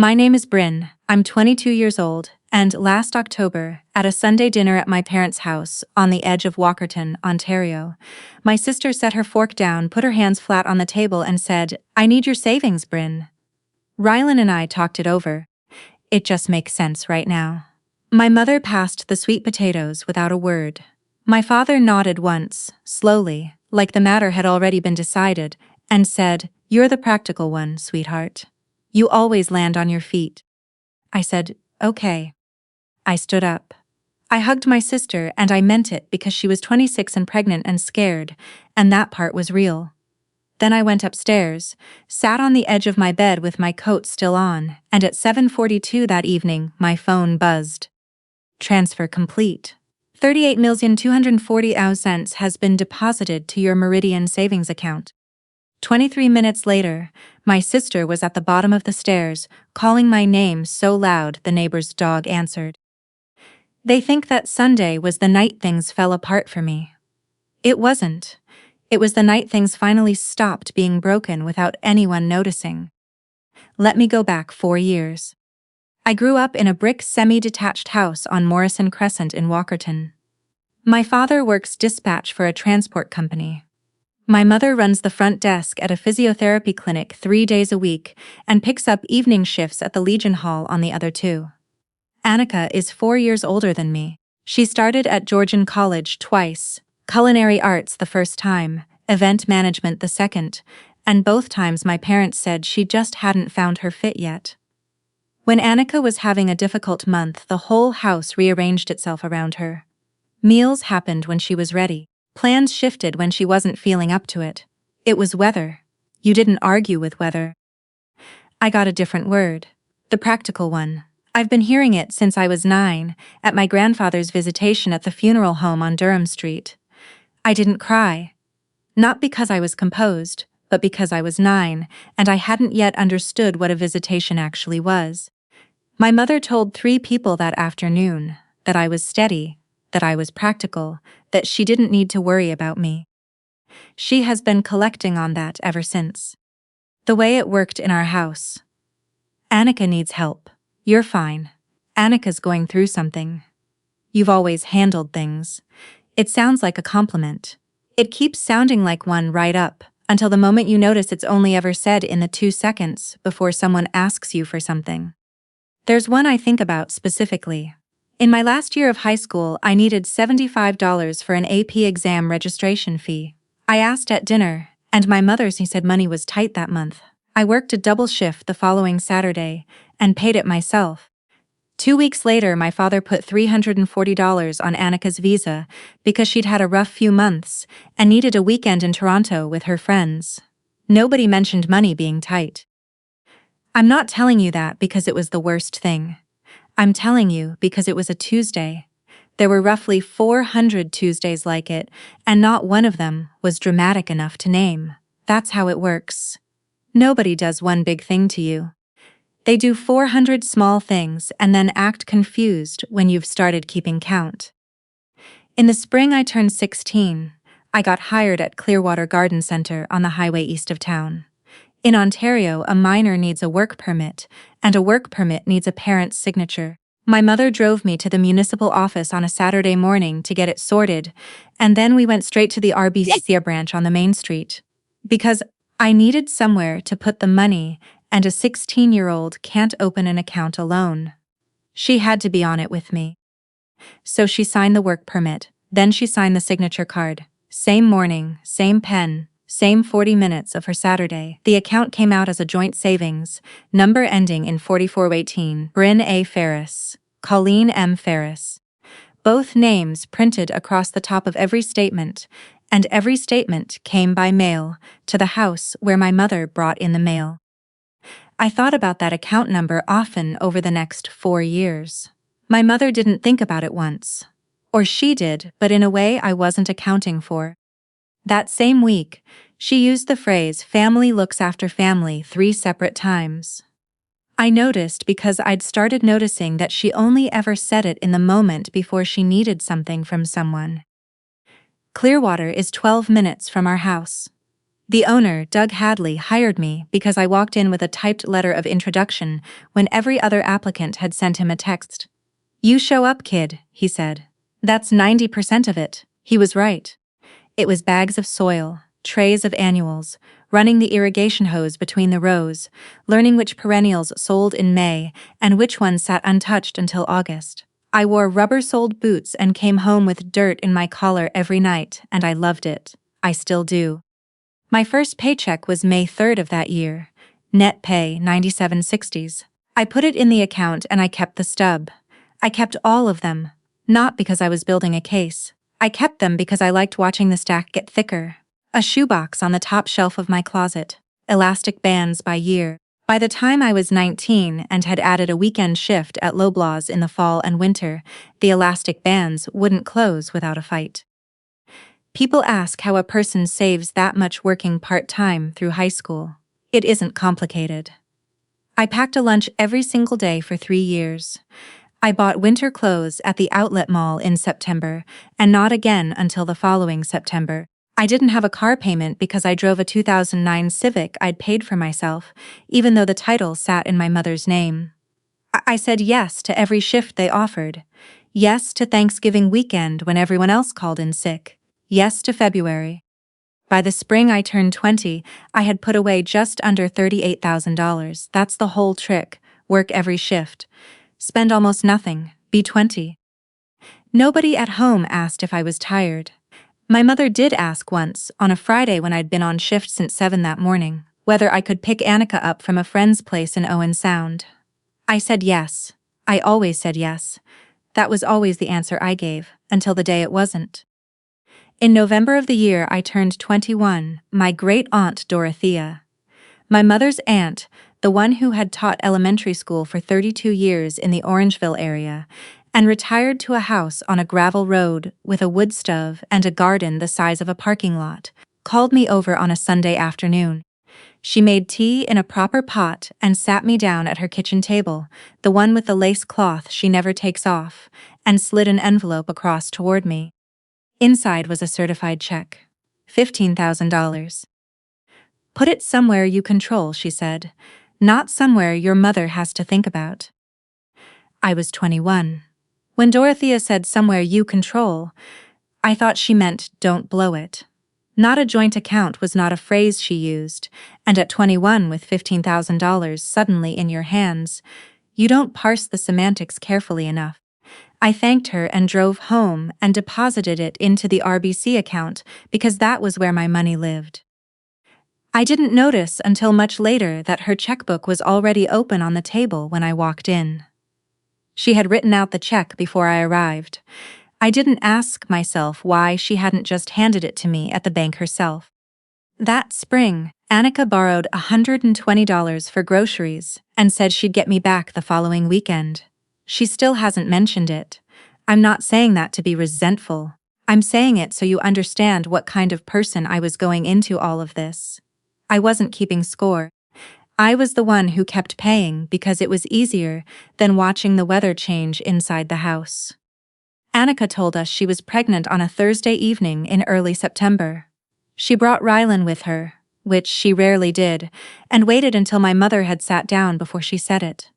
My name is Bryn. I'm 22 years old, and last October, at a Sunday dinner at my parents' house on the edge of Walkerton, Ontario, my sister set her fork down, put her hands flat on the table, and said, "I need your savings, Bryn." Rylan and I talked it over. It just makes sense right now. My mother passed the sweet potatoes without a word. My father nodded once, slowly, like the matter had already been decided, and said, "You're the practical one, sweetheart. You always land on your feet." I said, "Okay." I stood up. I hugged my sister, and I meant it because she was 26 and pregnant and scared, and that part was real. Then I went upstairs, sat on the edge of my bed with my coat still on, and at 7:42 that evening, my phone buzzed. Transfer complete. 38,240,000 has been deposited to your Meridian savings account. 23 minutes later, my sister was at the bottom of the stairs, calling my name so loud the neighbor's dog answered. They think that Sunday was the night things fell apart for me. It wasn't. It was the night things finally stopped being broken without anyone noticing. Let me go back 4 years. I grew up in a brick semi-detached house on Morrison Crescent in Walkerton. My father works dispatch for a transport company. My mother runs the front desk at a physiotherapy clinic 3 days a week and picks up evening shifts at the Legion Hall on the other 2. Annika is 4 years older than me. She started at Georgian College twice, culinary arts the first time, event management the second, and both times my parents said she just hadn't found her fit yet. When Annika was having a difficult month, the whole house rearranged itself around her. Meals happened when she was ready. Plans shifted when she wasn't feeling up to it. It was weather. You didn't argue with weather. I got a different word. The practical one. I've been hearing it since I was 9, at my grandfather's visitation at the funeral home on Durham Street. I didn't cry. Not because I was composed, but because I was 9, and I hadn't yet understood what a visitation actually was. My mother told 3 people that afternoon that I was steady, that I was practical, that she didn't need to worry about me. She has been collecting on that ever since. The way it worked in our house. Annika needs help. You're fine. Annika's going through something. You've always handled things. It sounds like a compliment. It keeps sounding like one right up, until the moment you notice it's only ever said in the 2 seconds before someone asks you for something. There's one I think about specifically. In my last year of high school, I needed $75 for an AP exam registration fee. I asked at dinner, and my mother said money was tight that month. I worked a double shift the following Saturday, and paid it myself. 2 weeks later, my father put $340 on Annika's visa because she'd had a rough few months and needed a weekend in Toronto with her friends. Nobody mentioned money being tight. I'm not telling you that because it was the worst thing. I'm telling you because it was a Tuesday. There were roughly 400 Tuesdays like it, and not one of them was dramatic enough to name. That's how it works. Nobody does one big thing to you. They do 400 small things and then act confused when you've started keeping count. In the spring I turned 16, I got hired at Clearwater Garden Centre on the highway east of town. In Ontario, a minor needs a work permit, and a work permit needs a parent's signature. My mother drove me to the municipal office on a Saturday morning to get it sorted, and then we went straight to the RBC branch on the main street. Because I needed somewhere to put the money, and a 16-year-old can't open an account alone. She had to be on it with me. So she signed the work permit, then she signed the signature card. Same morning, same pen, same 40 minutes of her Saturday. The account came out as a joint savings, number ending in 4418, Bryn A. Ferris, Colleen M. Ferris. Both names printed across the top of every statement, and every statement came by mail to the house where my mother brought in the mail. I thought about that account number often over the next 4 years. My mother didn't think about it once. Or she did, but in a way I wasn't accounting for. That same week, she used the phrase "family looks after family" 3 separate times. I noticed because I'd started noticing that she only ever said it in the moment before she needed something from someone. Clearwater is 12 minutes from our house. The owner, Doug Hadley, hired me because I walked in with a typed letter of introduction when every other applicant had sent him a text. "You show up, kid," he said. "That's 90% of it." He was right. It was bags of soil, trays of annuals, running the irrigation hose between the rows, learning which perennials sold in May and which ones sat untouched until August. I wore rubber-soled boots and came home with dirt in my collar every night, and I loved it. I still do. My first paycheck was May 3rd of that year. Net pay, $97.60. I put it in the account and I kept the stub. I kept all of them, not because I was building a case. I kept them because I liked watching the stack get thicker. A shoebox on the top shelf of my closet. Elastic bands by year. By the time I was 19 and had added a weekend shift at Loblaws in the fall and winter, the elastic bands wouldn't close without a fight. People ask how a person saves that much working part-time through high school. It isn't complicated. I packed a lunch every single day for 3 years. I bought winter clothes at the outlet mall in September, and not again until the following September. I didn't have a car payment because I drove a 2009 Civic I'd paid for myself, even though the title sat in my mother's name. I said yes to every shift they offered. Yes to Thanksgiving weekend when everyone else called in sick. Yes to February. By the spring I turned 20, I had put away just under $38,000. That's the whole trick. Work every shift. Spend almost nothing. Be 20. Nobody at home asked if I was tired. My mother did ask once, on a Friday when I'd been on shift since 7 that morning, whether I could pick Annika up from a friend's place in Owen Sound. I said yes. I always said yes. That was always the answer I gave, until the day it wasn't. In November of the year I turned 21, my great-aunt Dorothea, my mother's aunt, the one who had taught elementary school for 32 years in the Orangeville area, and retired to a house on a gravel road with a wood stove and a garden the size of a parking lot, called me over on a Sunday afternoon. She made tea in a proper pot and sat me down at her kitchen table, the one with the lace cloth she never takes off, and slid an envelope across toward me. Inside was a certified check. $15,000. "Put it somewhere you control," she said, "not somewhere your mother has to think about." I was 21. When Dorothea said somewhere you control, I thought she meant don't blow it. Not a joint account was not a phrase she used, and at 21 with $15,000 suddenly in your hands, you don't parse the semantics carefully enough. I thanked her and drove home and deposited it into the RBC account because that was where my money lived. I didn't notice until much later that her checkbook was already open on the table when I walked in. She had written out the check before I arrived. I didn't ask myself why she hadn't just handed it to me at the bank herself. That spring, Annika borrowed $120 for groceries and said she'd get me back the following weekend. She still hasn't mentioned it. I'm not saying that to be resentful. I'm saying it so you understand what kind of person I was going into all of this. I wasn't keeping score. I was the one who kept paying because it was easier than watching the weather change inside the house. Annika told us she was pregnant on a Thursday evening in early September. She brought Rylan with her, which she rarely did, and waited until my mother had sat down before she said it.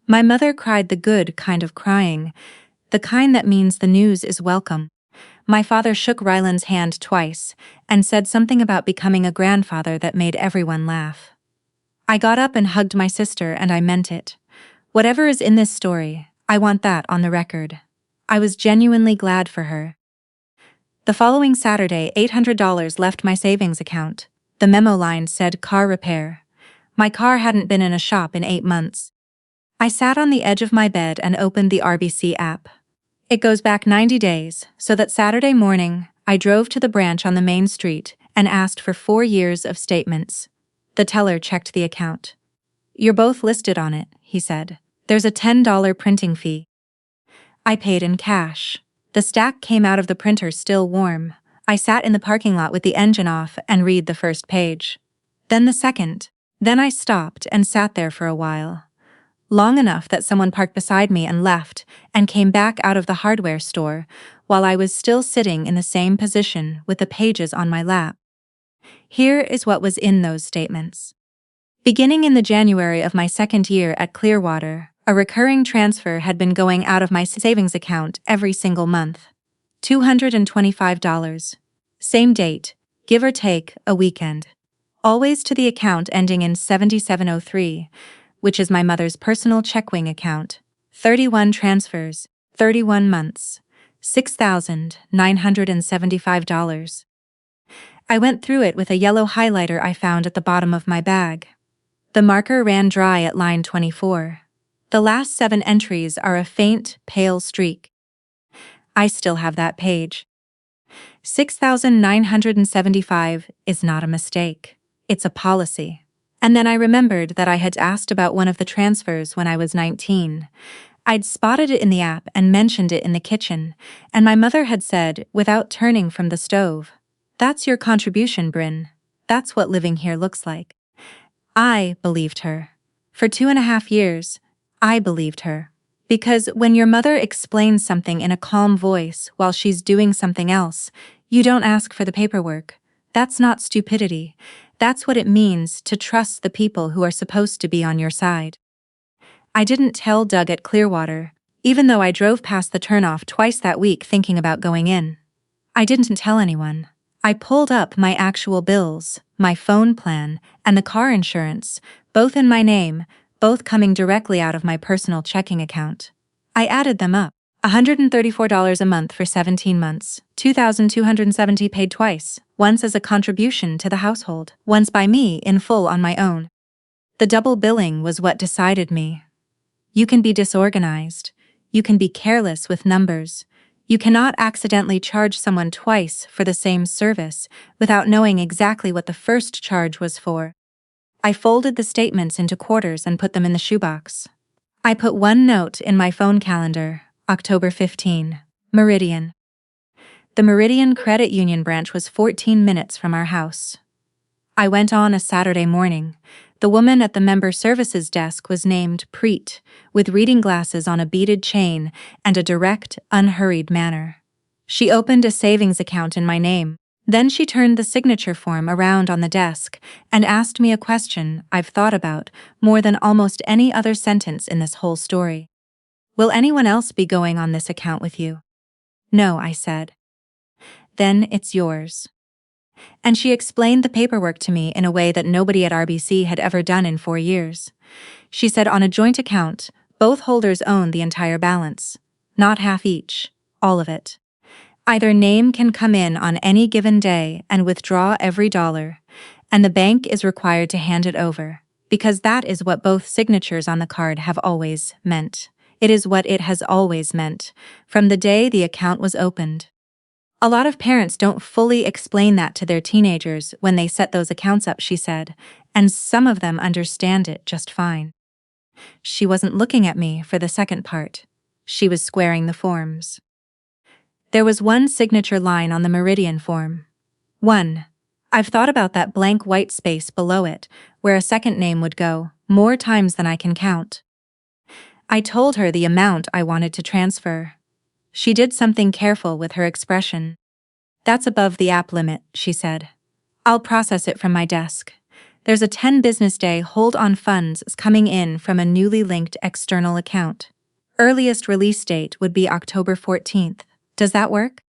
My mother cried the good kind of crying, the kind that means the news is welcome. My father shook Rylan's hand twice and said something about becoming a grandfather that made everyone laugh. I got up and hugged my sister, and I meant it. Whatever is in this story, I want that on the record. I was genuinely glad for her. The following Saturday, $800 left my savings account. The memo line said car repair. My car hadn't been in a shop in 8 months. I sat on the edge of my bed and opened the RBC app. It goes back 90 days, so that Saturday morning, I drove to the branch on the main street and asked for 4 years of statements. The teller checked the account. "You're both listed on it," he said. "There's a $10 printing fee." I paid in cash. The stack came out of the printer still warm. I sat in the parking lot with the engine off and read the first page. Then the second. Then I stopped and sat there for a while. Long enough that someone parked beside me and left and came back out of the hardware store while I was still sitting in the same position with the pages on my lap. Here is what was in those statements. Beginning in the January of my second year at Clearwater, a recurring transfer had been going out of my savings account every single month. $225. Same date, give or take, a weekend. Always to the account ending in 7703, which is my mother's personal checking account. 31 transfers, 31 months, $6,975. I went through it with a yellow highlighter I found at the bottom of my bag. The marker ran dry at line 24. The last 7 entries are a faint, pale streak. I still have that page. 6,975 is not a mistake. It's a policy. And then I remembered that I had asked about one of the transfers when I was 19. I'd spotted it in the app and mentioned it in the kitchen, and my mother had said, without turning from the stove, "That's your contribution, Bryn. That's what living here looks like." I believed her. For 2.5 years, I believed her. Because when your mother explains something in a calm voice while she's doing something else, you don't ask for the paperwork. That's not stupidity. That's what it means to trust the people who are supposed to be on your side. I didn't tell Doug at Clearwater, even though I drove past the turnoff twice that week thinking about going in. I didn't tell anyone. I pulled up my actual bills, my phone plan, and the car insurance, both in my name, both coming directly out of my personal checking account. I added them up. $134 a month for 17 months, $2,270 paid twice, once as a contribution to the household, once by me in full on my own. The double billing was what decided me. You can be disorganized. You can be careless with numbers. You cannot accidentally charge someone twice for the same service without knowing exactly what the first charge was for. I folded the statements into quarters and put them in the shoebox. I put one note in my phone calendar, October 15, Meridian. The Meridian Credit Union branch was 14 minutes from our house. I went on a Saturday morning. The woman at the member services desk was named Preet, with reading glasses on a beaded chain and a direct, unhurried manner. She opened a savings account in my name. Then she turned the signature form around on the desk and asked me a question I've thought about more than almost any other sentence in this whole story. "Will anyone else be going on this account with you?" "No," I said. "Then it's yours." And she explained the paperwork to me in a way that nobody at RBC had ever done in 4 years. She said on a joint account, both holders own the entire balance. Not half each, all of it. Either name can come in on any given day and withdraw every dollar, and the bank is required to hand it over, because that is what both signatures on the card have always meant. It is what it has always meant, from the day the account was opened. A lot of parents don't fully explain that to their teenagers when they set those accounts up, she said, and some of them understand it just fine. She wasn't looking at me for the second part. She was squaring the forms. There was one signature line on the Meridian form. 1. I've thought about that blank white space below it, where a second name would go, more times than I can count. I told her the amount I wanted to transfer. She did something careful with her expression. "That's above the app limit," she said. "I'll process it from my desk. There's a 10-business-day hold on funds coming in from a newly linked external account. Earliest release date would be October 14th. Does that work?"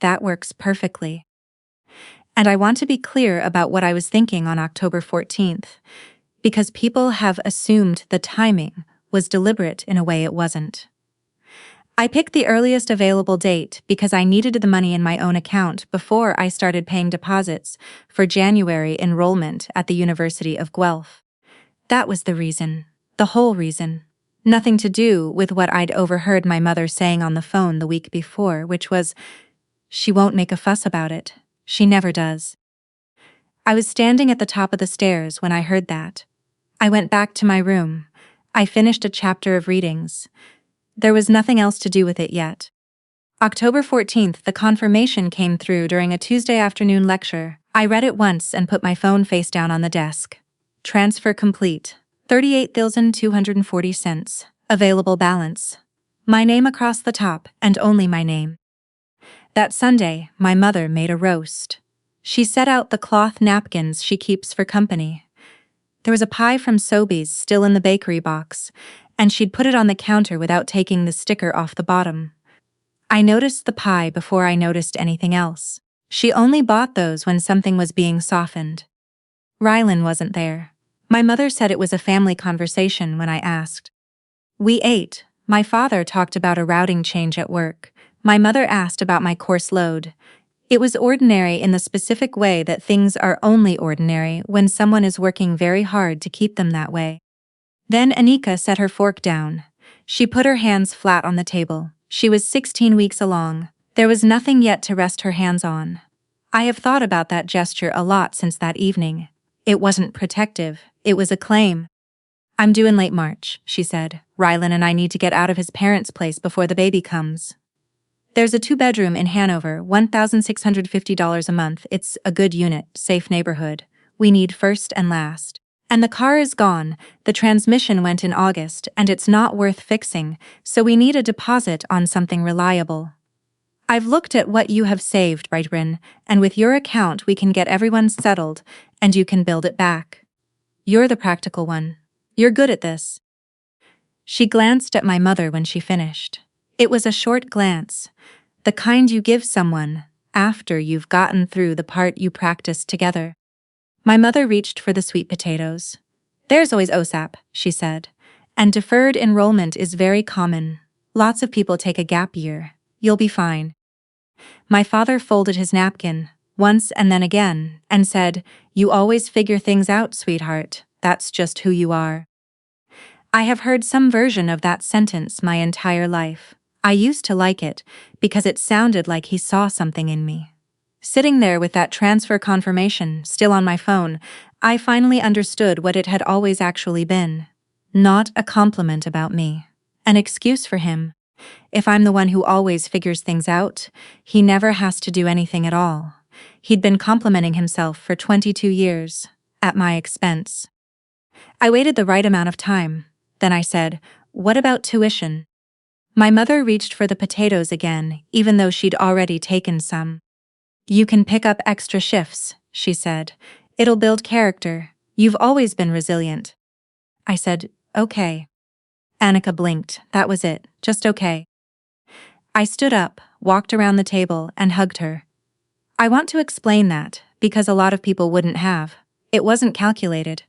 That works perfectly. And I want to be clear about what I was thinking on October 14th, because people have assumed the timing was deliberate in a way it wasn't. I picked the earliest available date because I needed the money in my own account before I started paying deposits for January enrollment at the University of Guelph. That was the reason, the whole reason. Nothing to do with what I'd overheard my mother saying on the phone the week before, which was, "She won't make a fuss about it. She never does." I was standing at the top of the stairs when I heard that. I went back to my room. I finished a chapter of readings. There was nothing else to do with it yet. October 14th, the confirmation came through during a Tuesday afternoon lecture. I read it once and put my phone face down on the desk. Transfer complete. $38,240. Available balance. My name across the top, and only my name. That Sunday, my mother made a roast. She set out the cloth napkins she keeps for company. There was a pie from Sobeys still in the bakery box, and she'd put it on the counter without taking the sticker off the bottom. I noticed the pie before I noticed anything else. She only bought those when something was being softened. Rylan wasn't there. My mother said it was a family conversation when I asked. We ate. My father talked about a routing change at work. My mother asked about my course load. It was ordinary in the specific way that things are only ordinary when someone is working very hard to keep them that way. Then Anika set her fork down. She put her hands flat on the table. She was 16 weeks along. There was nothing yet to rest her hands on. I have thought about that gesture a lot since that evening. It wasn't protective, it was a claim. I'm due in late March, she said. Rylan and I need to get out of his parents' place before the baby comes. There's a 2-bedroom in Hanover, $1,650 a month. It's a good unit, safe neighborhood. We need first and last. And the car is gone, the transmission went in August, and it's not worth fixing, so we need a deposit on something reliable. I've looked at what you have saved, Bryn, and with your account we can get everyone settled, and you can build it back. You're the practical one. You're good at this. She glanced at my mother when she finished. It was a short glance, the kind you give someone after you've gotten through the part you practiced together. My mother reached for the sweet potatoes. There's always OSAP, she said, and deferred enrollment is very common. Lots of people take a gap year. You'll be fine. My father folded his napkin, once and then again, and said, You always figure things out, sweetheart. That's just who you are. I have heard some version of that sentence my entire life. I used to like it, because it sounded like he saw something in me. Sitting there with that transfer confirmation still on my phone, I finally understood what it had always actually been. Not a compliment about me. An excuse for him. If I'm the one who always figures things out, he never has to do anything at all. He'd been complimenting himself for 22 years, at my expense. I waited the right amount of time. Then I said, What about tuition? My mother reached for the potatoes again, even though she'd already taken some. You can pick up extra shifts, she said. It'll build character. You've always been resilient. I said, Okay. Anika blinked. That was it. Just okay. I stood up, walked around the table, and hugged her. I want to explain that, because a lot of people wouldn't have. It wasn't calculated.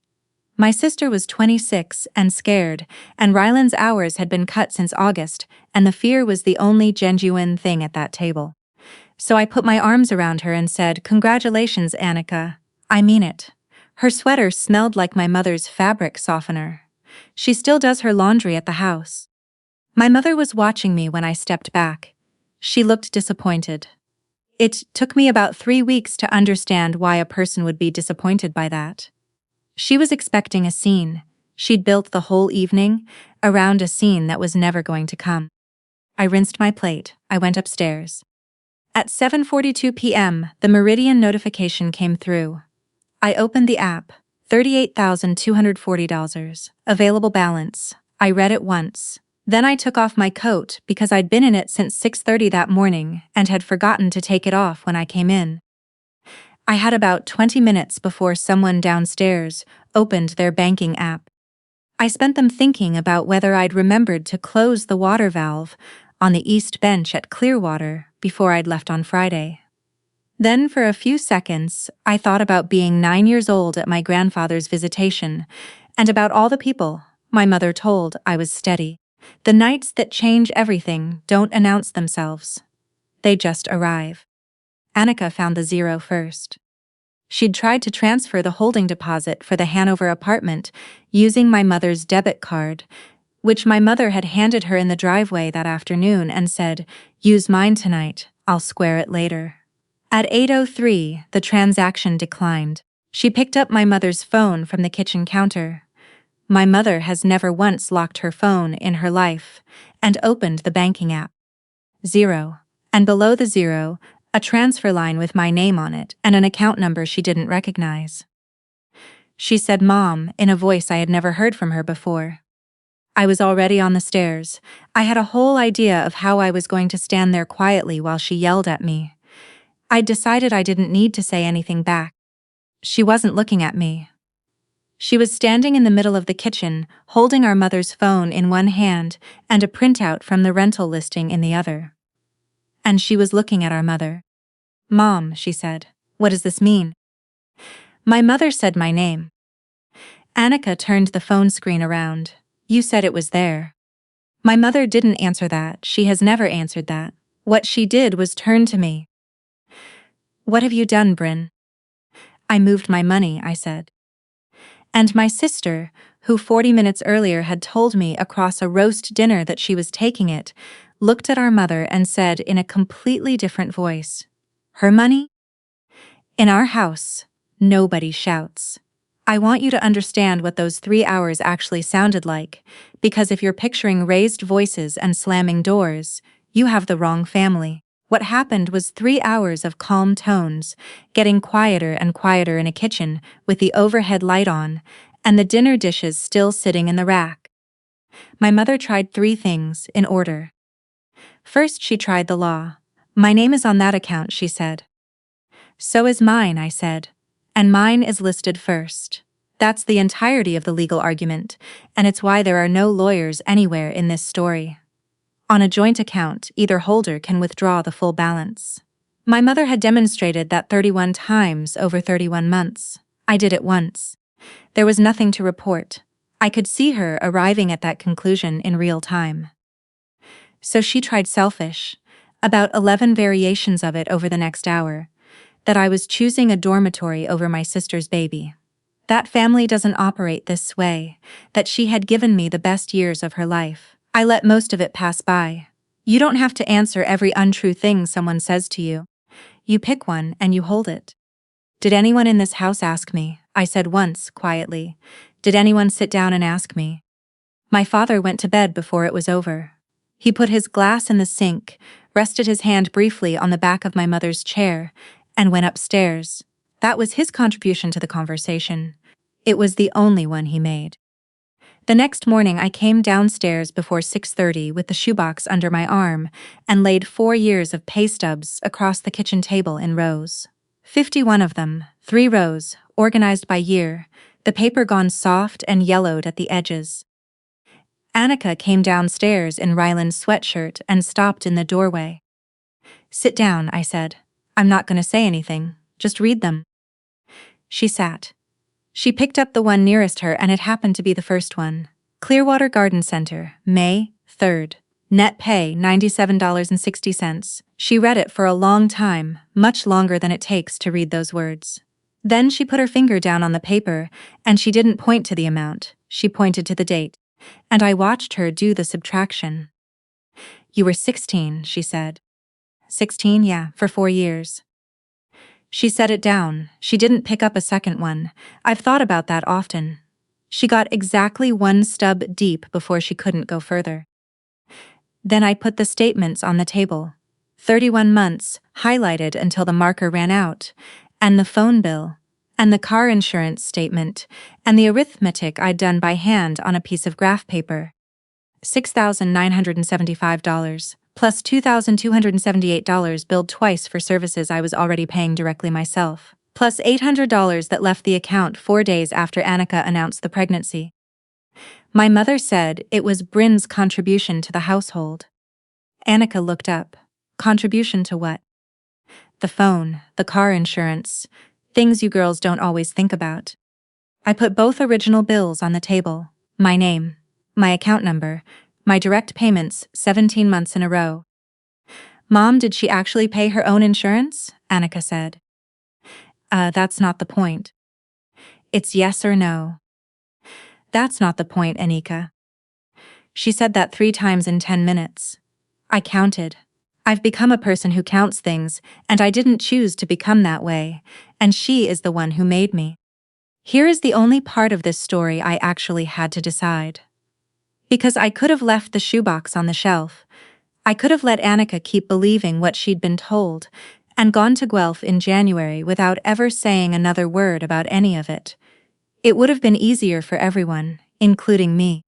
My sister was 26 and scared, and Rylan's hours had been cut since August, and the fear was the only genuine thing at that table. So I put my arms around her and said, Congratulations, Anika. I mean it. Her sweater smelled like my mother's fabric softener. She still does her laundry at the house. My mother was watching me when I stepped back. She looked disappointed. It took me about 3 weeks to understand why a person would be disappointed by that. She was expecting a scene. She'd built the whole evening around a scene that was never going to come. I rinsed my plate. I went upstairs. At 7:42 p.m., the Meridian notification came through. I opened the app. $38,240. Available balance. I read it once. Then I took off my coat because I'd been in it since 6:30 that morning and had forgotten to take it off when I came in. I had about 20 minutes before someone downstairs opened their banking app. I spent them thinking about whether I'd remembered to close the water valve on the east bench at Clearwater before I'd left on Friday. Then for a few seconds, I thought about being 9 years old at my grandfather's visitation, and about all the people my mother told I was steady. The nights that change everything don't announce themselves. They just arrive. Anika found the zero first. She'd tried to transfer the holding deposit for the Hanover apartment using my mother's debit card, which my mother had handed her in the driveway that afternoon and said, Use mine tonight, I'll square it later. At 8:03, the transaction declined. She picked up my mother's phone from the kitchen counter. My mother has never once locked her phone in her life, and opened the banking app. Zero. And below the zero, a transfer line with my name on it and an account number she didn't recognize. She said Mom in a voice I had never heard from her before. I was already on the stairs. I had a whole idea of how I was going to stand there quietly while she yelled at me. I decided I didn't need to say anything back. She wasn't looking at me. She was standing in the middle of the kitchen, holding our mother's phone in one hand and a printout from the rental listing in the other. And she was looking at our mother. "Mom," she said, "what does this mean?" My mother said my name. Annika turned the phone screen around. "You said it was there." My mother didn't answer that. She has never answered that. What she did was turn to me. "What have you done, Bryn?" "I moved my money," I said. And my sister, who 40 minutes earlier had told me across a roast dinner that she was taking it, looked at our mother and said in a completely different voice, "Her money?" In our house, nobody shouts. I want you to understand what those 3 hours actually sounded like, because if you're picturing raised voices and slamming doors, you have the wrong family. What happened was 3 hours of calm tones, getting quieter and quieter in a kitchen with the overhead light on, and the dinner dishes still sitting in the rack. My mother tried 3 things, in order. First, she tried the law. "My name is on that account," she said. "So is mine," I said. "And mine is listed first." That's the entirety of the legal argument, and it's why there are no lawyers anywhere in this story. On a joint account, either holder can withdraw the full balance. My mother had demonstrated that 31 times over 31 months. I did it once. There was nothing to report. I could see her arriving at that conclusion in real time. So she tried selfish, about 11 variations of it over the next hour, that I was choosing a dormitory over my sister's baby. That family doesn't operate this way, that she had given me the best years of her life. I let most of it pass by. You don't have to answer every untrue thing someone says to you. You pick one and you hold it. "Did anyone in this house ask me?" I said once, quietly. "Did anyone sit down and ask me?" My father went to bed before it was over. He put his glass in the sink, rested his hand briefly on the back of my mother's chair, and went upstairs. That was his contribution to the conversation. It was the only one he made. The next morning I came downstairs before 6:30 with the shoebox under my arm and laid 4 years of pay stubs across the kitchen table in rows. 51 of them, 3 rows, organized by year, the paper gone soft and yellowed at the edges. Annika came downstairs in Ryland's sweatshirt and stopped in the doorway. "Sit down," I said. "I'm not going to say anything, just read them." She sat. She picked up the one nearest her and it happened to be the first one. Clearwater Garden Center, May 3rd. Net pay $97.60. She read it for a long time, much longer than it takes to read those words. Then she put her finger down on the paper, and she didn't point to the amount, she pointed to the date. And I watched her do the subtraction. "You were 16, she said. 16, yeah, for 4 years. She set it down. She didn't pick up a second one. I've thought about that often. She got exactly 1 stub deep before she couldn't go further. Then I put the statements on the table. 31 months, highlighted until the marker ran out, and the phone bill, and the car insurance statement, and the arithmetic I'd done by hand on a piece of graph paper. $6,975, plus $2,278 billed twice for services I was already paying directly myself, plus $800 that left the account 4 days after Annika announced the pregnancy. My mother said it was Bryn's contribution to the household. Annika looked up. Contribution to what? The phone, the car insurance, things you girls don't always think about. I put both original bills on the table, my name, my account number, my direct payments 17 months in a row. "Mom, did she actually pay her own insurance?" Annika said. That's not the point. It's yes or no. That's not the point, Anika. She said that 3 times in 10 minutes. I counted. I've become a person who counts things, and I didn't choose to become that way, and she is the one who made me. Here is the only part of this story I actually had to decide. Because I could have left the shoebox on the shelf. I could have let Annika keep believing what she'd been told, and gone to Guelph in January without ever saying another word about any of it. It would have been easier for everyone, including me.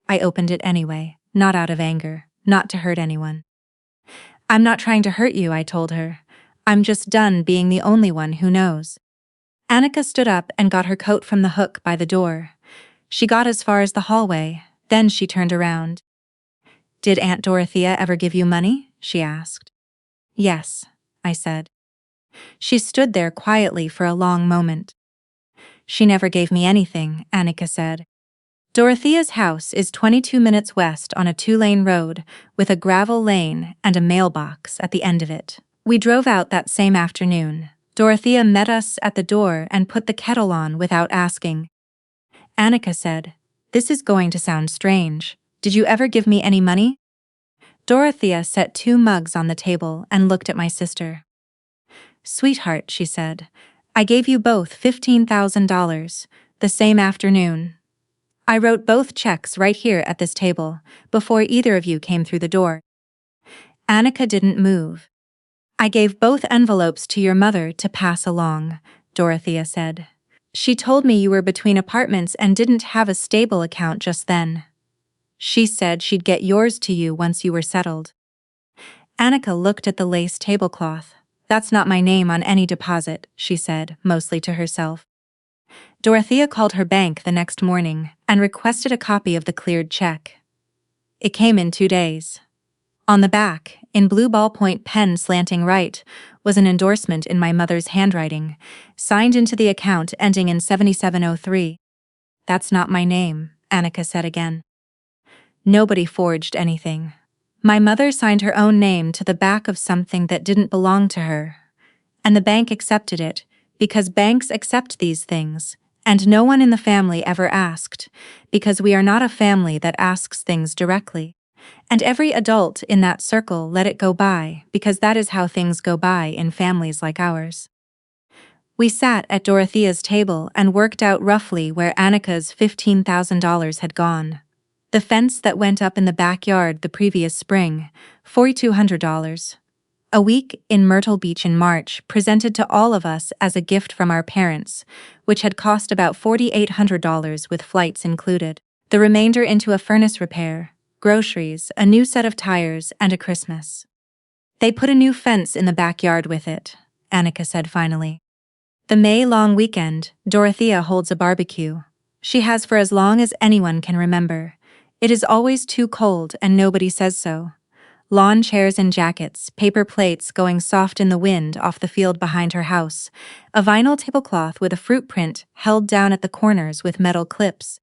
I opened it anyway, not out of anger, not to hurt anyone. "I'm not trying to hurt you," I told her. I'm just done being the only one who knows. Annika stood up and got her coat from the hook by the door. She got as far as the hallway, then she turned around. Did Aunt Dorothea ever give you money? She asked. Yes, I said. She stood there quietly for a long moment. She never gave me anything, Annika said. Dorothea's house is 22 minutes west on a 2-lane road with a gravel lane and a mailbox at the end of it. We drove out that same afternoon. Dorothea met us at the door and put the kettle on without asking. Annika said, "This is going to sound strange. Did you ever give me any money?" Dorothea set 2 mugs on the table and looked at my sister. "Sweetheart," she said, "I gave you both $15,000, the same afternoon. I wrote both checks right here at this table, before either of you came through the door." Annika didn't move. "I gave both envelopes to your mother to pass along," Dorothea said. "She told me you were between apartments and didn't have a stable account just then. She said she'd get yours to you once you were settled." Annika looked at the lace tablecloth. "That's not my name on any deposit," she said, mostly to herself. Dorothea called her bank the next morning and requested a copy of the cleared check. It came in 2 days. On the back, in blue ballpoint pen slanting right, was an endorsement in my mother's handwriting, signed into the account ending in 7703. "That's not my name," Annika said again. "Nobody forged anything. My mother signed her own name to the back of something that didn't belong to her. And the bank accepted it, because banks accept these things, and no one in the family ever asked, because we are not a family that asks things directly. And every adult in that circle let it go by, because that is how things go by in families like ours." We sat at Dorothea's table and worked out roughly where Annika's $15,000 had gone. The fence that went up in the backyard the previous spring, $4,200. A week in Myrtle Beach in March presented to all of us as a gift from our parents, which had cost about $4,800 with flights included. The remainder into a furnace repair, groceries, a new set of tires, and a Christmas. "They put a new fence in the backyard with it," Annika said finally. "The May-long weekend, Dorothea holds a barbecue. She has for as long as anyone can remember. It is always too cold and nobody says so. Lawn chairs and jackets, paper plates going soft in the wind off the field behind her house, a vinyl tablecloth with a fruit print held down at the corners with metal clips.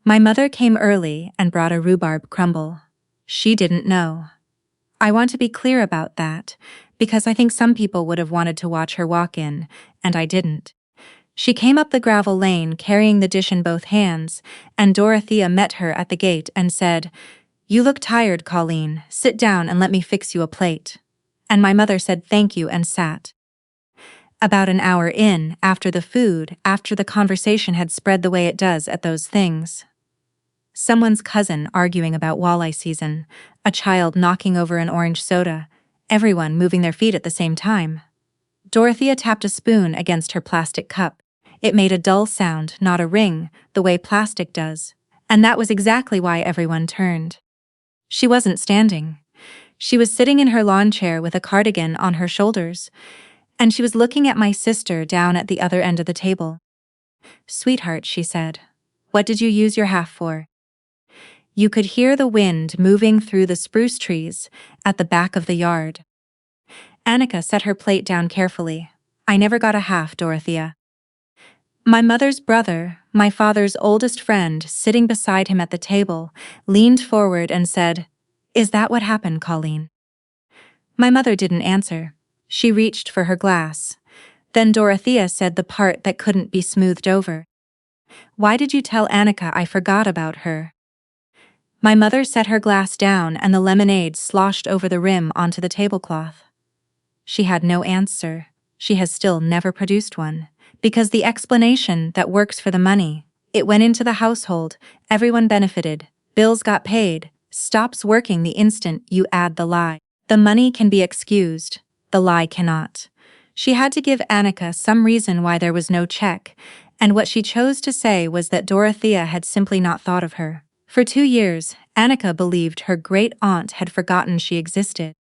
My mother came early and brought a rhubarb crumble. She didn't know. I want to be clear about that, because I think some people would have wanted to watch her walk in, and I didn't. She came up the gravel lane carrying the dish in both hands, and Dorothea met her at the gate and said, "You look tired, Colleen. Sit down and let me fix you a plate." And my mother said thank you and sat. About an hour in, after the food, after the conversation had spread the way it does at those things. Someone's cousin arguing about walleye season, a child knocking over an orange soda, everyone moving their feet at the same time. Dorothea tapped a spoon against her plastic cup. It made a dull sound, not a ring, the way plastic does, and that was exactly why everyone turned. She wasn't standing. She was sitting in her lawn chair with a cardigan on her shoulders, and she was looking at my sister down at the other end of the table. "Sweetheart," she said, "what did you use your half for?" You could hear the wind moving through the spruce trees at the back of the yard. Annika set her plate down carefully. "I never got a half, Dorothea." My mother's brother, my father's oldest friend, sitting beside him at the table, leaned forward and said, "Is that what happened, Colleen?" My mother didn't answer. She reached for her glass. Then Dorothea said the part that couldn't be smoothed over. "Why did you tell Annika I forgot about her?" My mother set her glass down and the lemonade sloshed over the rim onto the tablecloth. She had no answer. She has still never produced one. Because the explanation that works for the money, it went into the household, everyone benefited, bills got paid, stops working the instant you add the lie. The money can be excused, the lie cannot. She had to give Annika some reason why there was no check, and what she chose to say was that Dorothea had simply not thought of her. For 2 years, Annika believed her great-aunt had forgotten she existed.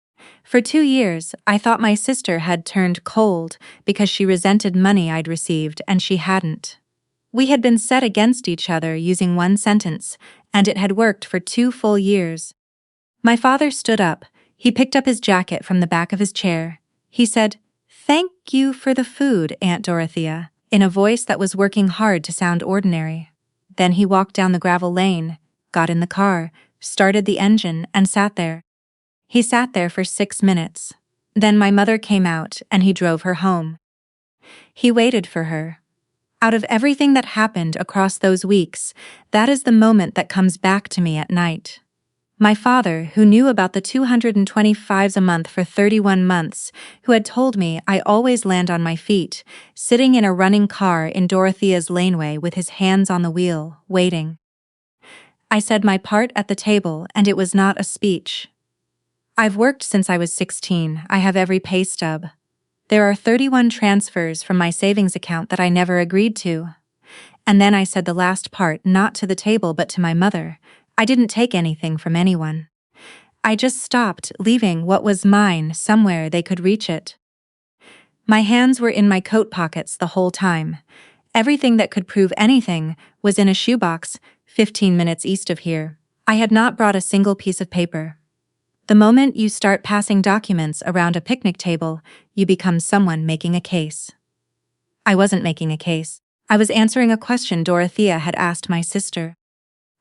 For 2 years, I thought my sister had turned cold because she resented money I'd received and she hadn't. We had been set against each other using one sentence, and it had worked for 2 full years. My father stood up. He picked up his jacket from the back of his chair. He said, "Thank you for the food, Aunt Dorothea," in a voice that was working hard to sound ordinary. Then he walked down the gravel lane, got in the car, started the engine, and sat there. He sat there for 6 minutes. Then my mother came out and he drove her home. He waited for her. Out of everything that happened across those weeks, that is the moment that comes back to me at night. My father, who knew about the 225s a month for 31 months, who had told me I always land on my feet, sitting in a running car in Dorothea's laneway with his hands on the wheel, waiting. I said my part at the table, and it was not a speech. I've worked since I was 16, I have every pay stub. There are 31 transfers from my savings account that I never agreed to. And then I said the last part not to the table but to my mother. I didn't take anything from anyone. I just stopped, leaving what was mine somewhere they could reach it. My hands were in my coat pockets the whole time. Everything that could prove anything was in a shoebox, 15 minutes east of here. I had not brought a single piece of paper. The moment you start passing documents around a picnic table, you become someone making a case. I wasn't making a case. I was answering a question Dorothea had asked my sister.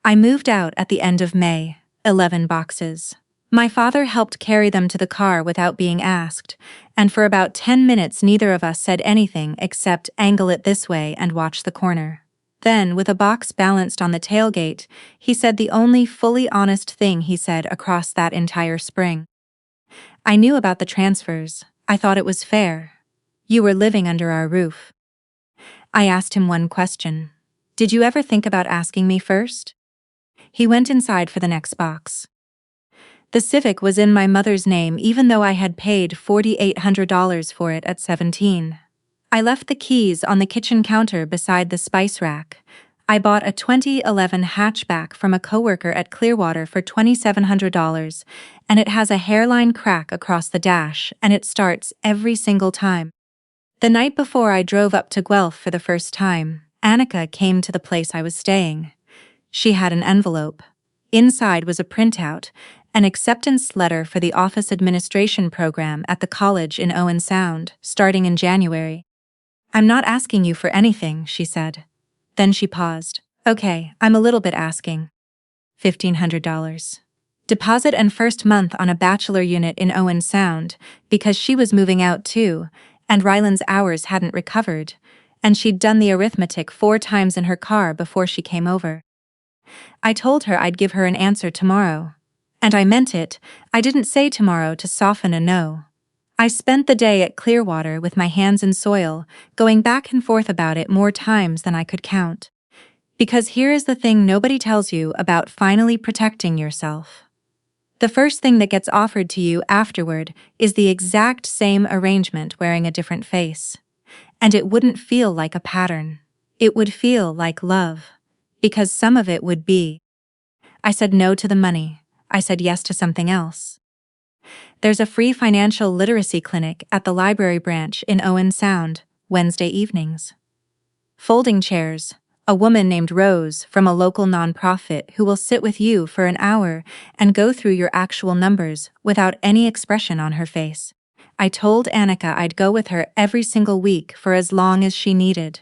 I moved out at the end of May, 11 boxes. My father helped carry them to the car without being asked, and for about 10 minutes neither of us said anything except angle it this way and watch the corner. Then, with a box balanced on the tailgate, he said the only fully honest thing he said across that entire spring. I knew about the transfers. I thought it was fair. You were living under our roof. I asked him one question. Did you ever think about asking me first? He went inside for the next box. The Civic was in my mother's name even though I had paid $4,800 for it at 17. I left the keys on the kitchen counter beside the spice rack. I bought a 2011 hatchback from a coworker at Clearwater for $2,700, and it has a hairline crack across the dash, and it starts every single time. The night before I drove up to Guelph for the first time, Annika came to the place I was staying. She had an envelope. Inside was a printout, an acceptance letter for the office administration program at the college in Owen Sound, starting in January. "I'm not asking you for anything," she said. Then she paused. "Okay, I'm a little bit asking. $1,500. Deposit and first month on a bachelor unit in Owen Sound, because she was moving out too, and Ryland's hours hadn't recovered, and she'd done the arithmetic 4 times in her car before she came over. I told her I'd give her an answer tomorrow. And I meant it. I didn't say tomorrow to soften a no. I spent the day at Clearwater with my hands in soil, going back and forth about it more times than I could count. Because here is the thing nobody tells you about finally protecting yourself. The first thing that gets offered to you afterward is the exact same arrangement wearing a different face. And it wouldn't feel like a pattern. It would feel like love. Because some of it would be. I said no to the money. I said yes to something else. There's a free financial literacy clinic at the library branch in Owen Sound, Wednesday evenings. Folding chairs, a woman named Rose from a local nonprofit who will sit with you for an hour and go through your actual numbers without any expression on her face. I told Annika I'd go with her every single week for as long as she needed.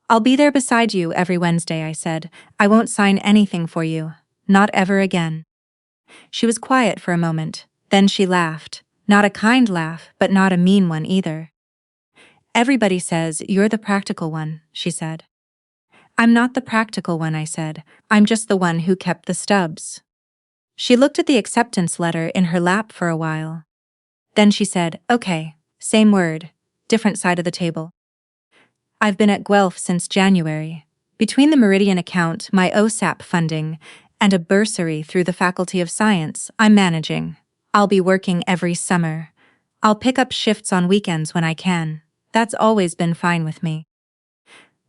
"I'll be there beside you every Wednesday," I said. "I won't sign anything for you. Not ever again." She was quiet for a moment. Then she laughed. Not a kind laugh, but not a mean one either. "Everybody says you're the practical one," she said. "I'm not the practical one," I said. "I'm just the one who kept the stubs." She looked at the acceptance letter in her lap for a while. Then she said, "Okay, same word, different side of the table. I've been at Guelph since January. Between the Meridian account, my OSAP funding, and a bursary through the Faculty of Science I'm managing. I'll be working every summer. I'll pick up shifts on weekends when I can. That's always been fine with me.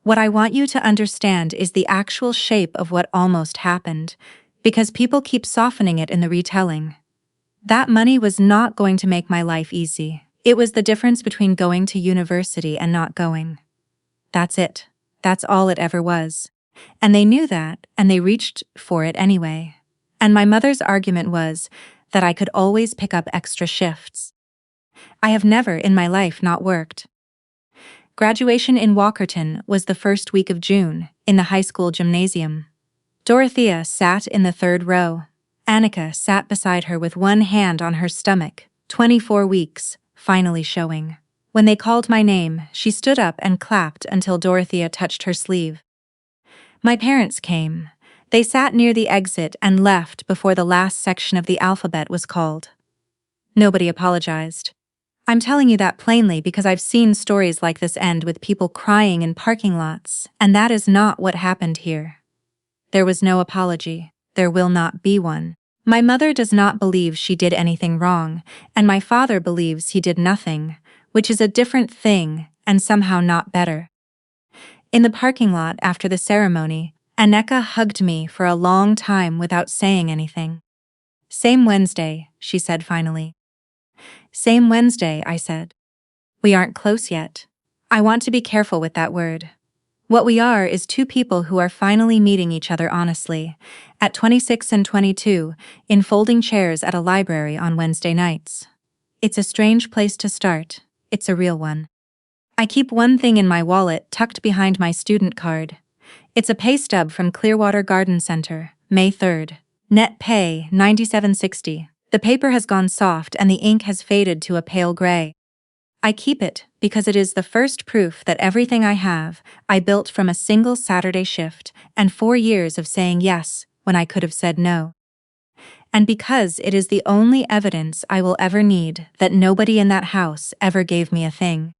What I want you to understand is the actual shape of what almost happened, because people keep softening it in the retelling. That money was not going to make my life easy. It was the difference between going to university and not going. That's it. That's all it ever was. And they knew that, and they reached for it anyway. And my mother's argument was that I could always pick up extra shifts. I have never in my life not worked. Graduation in Walkerton was the first week of June, in the high school gymnasium. Dorothea sat in the third row. Annika sat beside her with one hand on her stomach, 24 weeks, finally showing. When they called my name, she stood up and clapped until Dorothea touched her sleeve. My parents came. They sat near the exit and left before the last section of the alphabet was called. Nobody apologized. I'm telling you that plainly because I've seen stories like this end with people crying in parking lots, and that is not what happened here. There was no apology. There will not be one. My mother does not believe she did anything wrong, and my father believes he did nothing, which is a different thing and somehow not better. In the parking lot after the ceremony, Annika hugged me for a long time without saying anything. "Same Wednesday," she said finally. "Same Wednesday," I said. "We aren't close yet. I want to be careful with that word. What we are is two people who are finally meeting each other honestly, at 26 and 22, in folding chairs at a library on Wednesday nights. It's a strange place to start. It's a real one. I keep one thing in my wallet tucked behind my student card. It's a pay stub from Clearwater Garden Center, May 3rd. Net pay, $97.60. The paper has gone soft and the ink has faded to a pale gray. I keep it because it is the first proof that everything I have, I built from a single Saturday shift and 4 years of saying yes when I could have said no. And because it is the only evidence I will ever need that nobody in that house ever gave me a thing.